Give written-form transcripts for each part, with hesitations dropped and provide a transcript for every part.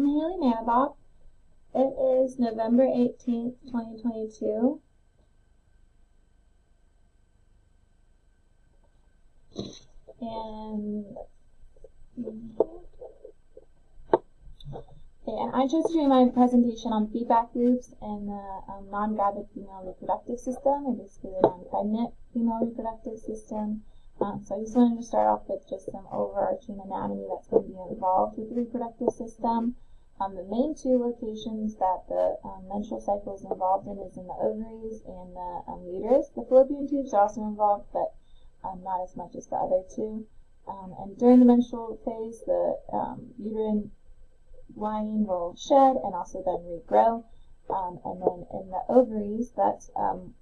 Haylea Mannebach. It is November 18th, 2022. And I chose to do my presentation on feedback loops in the non-gravid female reproductive system, or basically the non-pregnant female reproductive system. So I just wanted to start off with just some overarching anatomy that's going to be involved with the reproductive system. The main two locations that the menstrual cycle is involved in is in the ovaries and the uterus. The fallopian tubes are also involved, but not as much as the other two. And during the menstrual phase, the uterine lining will shed and also then regrow. And then in the ovaries, that's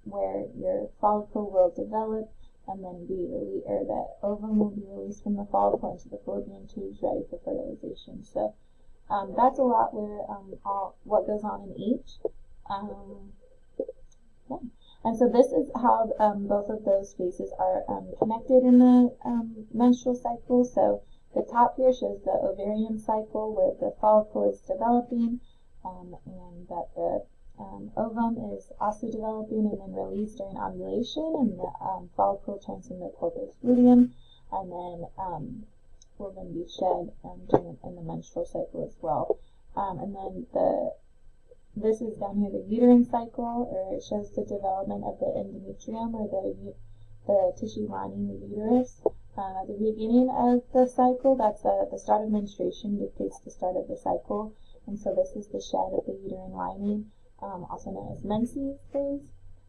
where your follicle will develop and then be released, or the ovum will be released from the follicle into the fallopian tubes, ready for fertilization. So that's a lot where what goes on in each. Yeah. And so this is how both of those phases are connected in the menstrual cycle. So the top here shows the ovarian cycle, where the follicle is developing, and that the ovum is also developing and then released during ovulation, and the follicle turns into corpus luteum, and then will then be shed in the menstrual cycle as well. And then this is down here, the uterine cycle, or it shows the development of the endometrium, or the tissue lining the uterus. At the beginning of the cycle, that's the start of menstruation, dictates the start of the cycle, and so this is the shed of the uterine lining, also known as menses phase.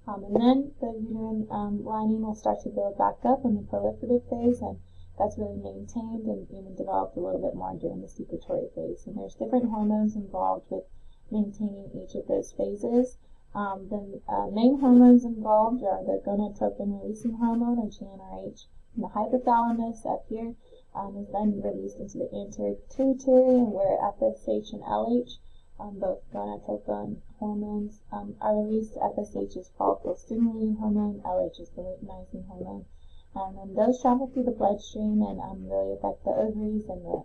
And then the uterine lining will start to build back up in the proliferative phase, and that's really maintained and even developed a little bit more during the secretory phase. And there's different hormones involved with maintaining each of those phases. The main hormones involved are the gonadotropin-releasing hormone, or GnRH, and the hypothalamus up here is then released into the anterior pituitary, and where FSH and LH, both gonadotropin hormones, are released. FSH is follicle-stimulating hormone, LH is the luteinizing hormone. And then those travel through the bloodstream and really affect the ovaries and the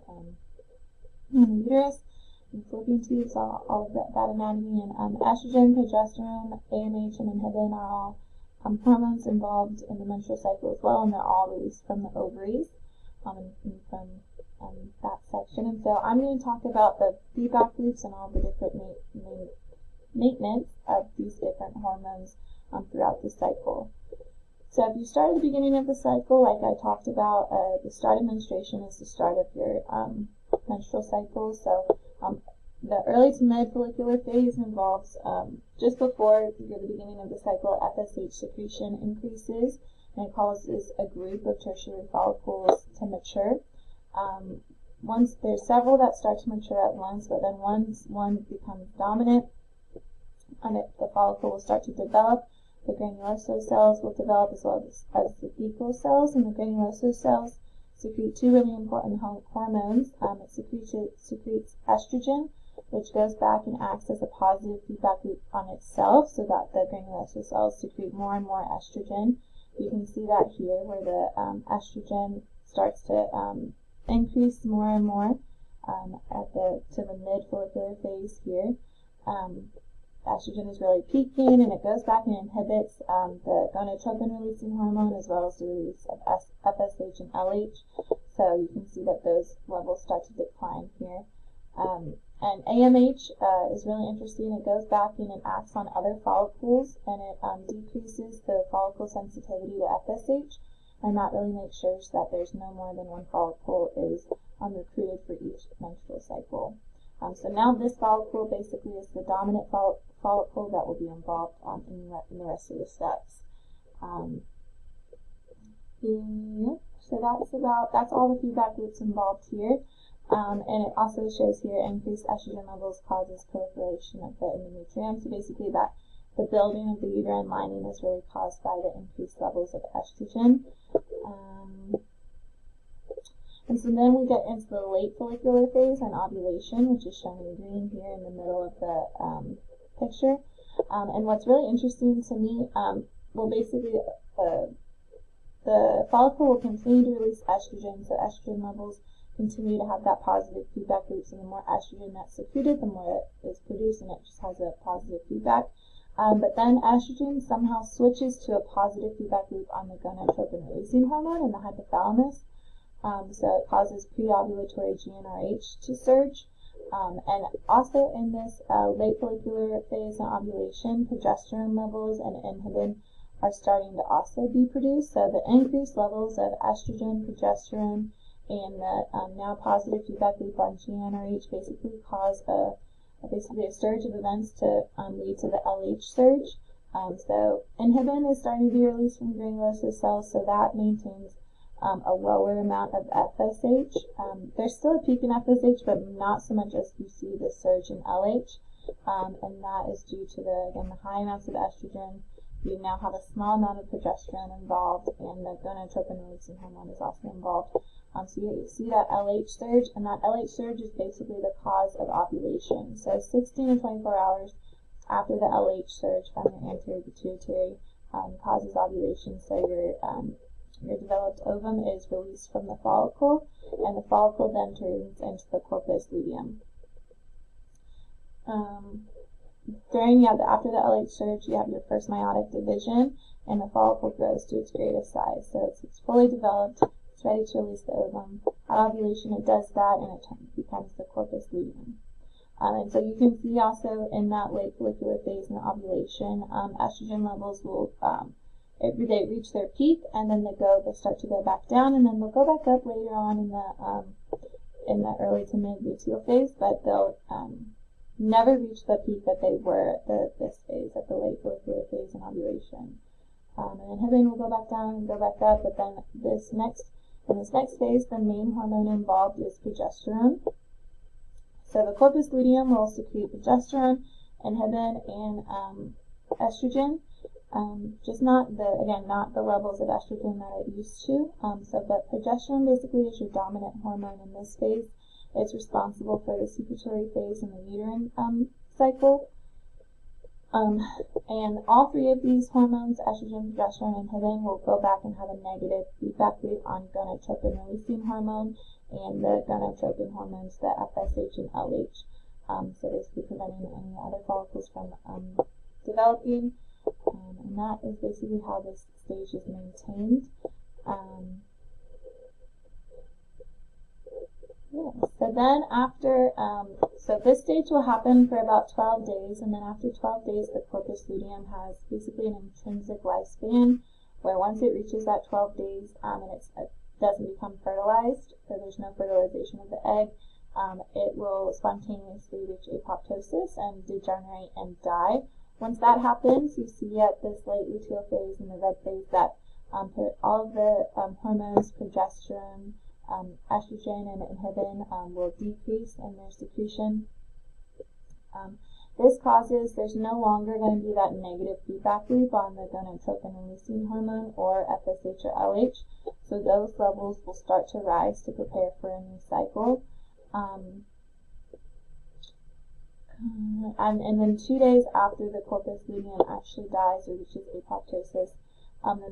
uterus, and fallopian tubes, all of that anatomy. And estrogen, progesterone, AMH, and inhibin are all hormones involved in the menstrual cycle as well, and they're all released from the ovaries and from that section. And so I'm going to talk about the feedback loops and all the different maintenance of these different hormones throughout the cycle. So if you start at the beginning of the cycle, like I talked about, the start of menstruation is the start of your menstrual cycle. So the early to mid follicular phase involves just before the beginning of the cycle, FSH secretion increases, and it causes a group of tertiary follicles to mature. Once there's several that start to mature at once, but then once one becomes dominant, and the follicle will start to develop. The granulosa cells will develop as well as the thecal cells, and the granulosa cells secrete two really important hormones. It secretes estrogen, which goes back and acts as a positive feedback loop on itself, so that the granulosa cells secrete more and more estrogen. You can see that here, where the estrogen starts to increase more and more to the mid follicular phase here. Estrogen is really peaking, and it goes back and inhibits the gonadotropin-releasing hormone, as well as the release of FSH and LH. So you can see that those levels start to decline here. And AMH is really interesting. It goes back and it acts on other follicles, and it decreases the follicle sensitivity to FSH, and that really makes sure that there's no more than one follicle is recruited for each menstrual cycle. So now this follicle basically is the dominant follicle that will be involved in the rest of the steps. So that's all the feedback loops involved here. And it also shows here increased estrogen levels causes proliferation of the endometrium. So basically that the building of the uterine lining is really caused by the increased levels of estrogen. And so then we get into the late follicular phase and ovulation, which is shown in green here in the middle of the picture. And what's really interesting to me, basically the follicle will continue to release estrogen, so estrogen levels continue to have that positive feedback loop. So the more estrogen that's secreted, the more it is produced, and it just has a positive feedback. But then estrogen somehow switches to a positive feedback loop on the gonadotropin-releasing hormone in the hypothalamus. So it causes pre-ovulatory GnRH to surge. And also in this late follicular phase and ovulation, progesterone levels and inhibin are starting to also be produced. So the increased levels of estrogen, progesterone, and the now positive feedback loop on GnRH basically cause basically a surge of events to lead to the LH surge. So inhibin is starting to be released from granulosa cells, so that maintains a lower amount of FSH. There's still a peak in FSH, but not so much as you see the surge in LH, and that is due to the high amounts of estrogen. You now have a small amount of progesterone involved, and the gonadotropin-releasing hormone is also involved. So you see that LH surge, and that LH surge is basically the cause of ovulation. So 16 to 24 hours after the LH surge from your anterior pituitary causes ovulation. So your developed ovum is released from the follicle, and the follicle then turns into the corpus luteum. After the LH surge, you have your first meiotic division, and the follicle grows to its greatest size. So it's fully developed, it's ready to release the ovum. At ovulation, it does that, and it becomes the corpus luteum. And so you can see also in that late follicular phase and ovulation, estrogen levels will they reach their peak, and then they start to go back down, and then they'll go back up later on in the early to mid luteal phase, but they'll never reach the peak that they were at this phase, at the late follicular phase and ovulation. And inhibin will go back down and go back up, but then in this next phase, the main hormone involved is progesterone. So the corpus luteum will secrete progesterone, inhibin, and estrogen. Just not the levels of estrogen that it used to. But progesterone basically is your dominant hormone in this phase. It's responsible for the secretory phase and the uterine cycle. And all three of these hormones, estrogen, progesterone, and inhibin, will go back and have a negative feedback loop on gonadotropin-releasing hormone and the gonadotropin hormones, the FSH and LH. So basically preventing any other follicles from developing. And that is basically how this stage is maintained. So then after, so this stage will happen for about 12 days, and then after 12 days, the corpus luteum has basically an intrinsic lifespan, where once it reaches that 12 days, and it doesn't become fertilized, so there's no fertilization of the egg, it will spontaneously reach apoptosis and degenerate and die. Once that happens, you see at this late luteal phase and the red phase that all of the hormones, progesterone, estrogen, and inhibin will decrease in their secretion. This causes there's no longer going to be that negative feedback loop on the gonadotropin-releasing hormone or FSH or LH, so those levels will start to rise to prepare for a new cycle. And then 2 days after the corpus luteum actually dies or reaches apoptosis, the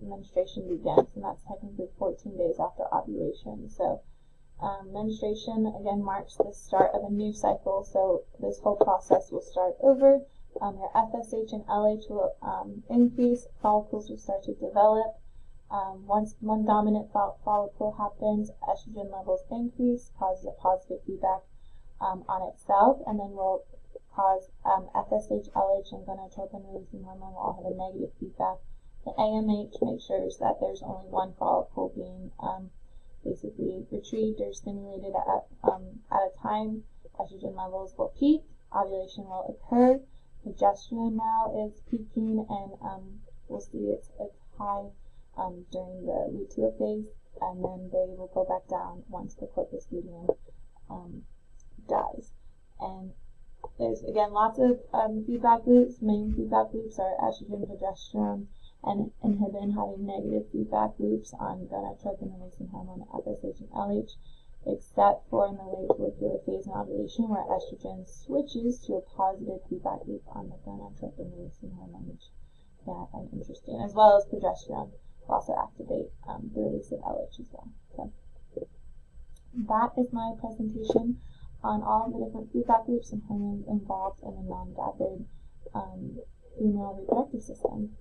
menstruation begins, and that's technically 14 days after ovulation. So menstruation, again, marks the start of a new cycle, so this whole process will start over. Your FSH and LH will increase, follicles will start to develop. Once one dominant follicle happens, estrogen levels increase, causes a positive feedback on itself, and then will cause FSH, LH, and gonadotropin-releasing hormone will all have a negative feedback. The AMH makes sure that there's only one follicle being basically retrieved or stimulated at a time. Estrogen levels will peak, ovulation will occur, progesterone now is peaking, and we'll see it's high during the luteal phase, and then they will go back down once the corpus luteum dies. And there's, again, lots of feedback loops. Main feedback loops are estrogen, progesterone, and inhibin having negative feedback loops on gonadotropin-releasing hormone, FSH, and LH, except for in the late follicular phase and ovulation, where estrogen switches to a positive feedback loop on the gonadotropin-releasing hormone, which I find interesting, as well as progesterone will also activate the release of LH as well. So that is my presentation on all the different feedback loops and hormones involved in a non-gathered female reproductive system.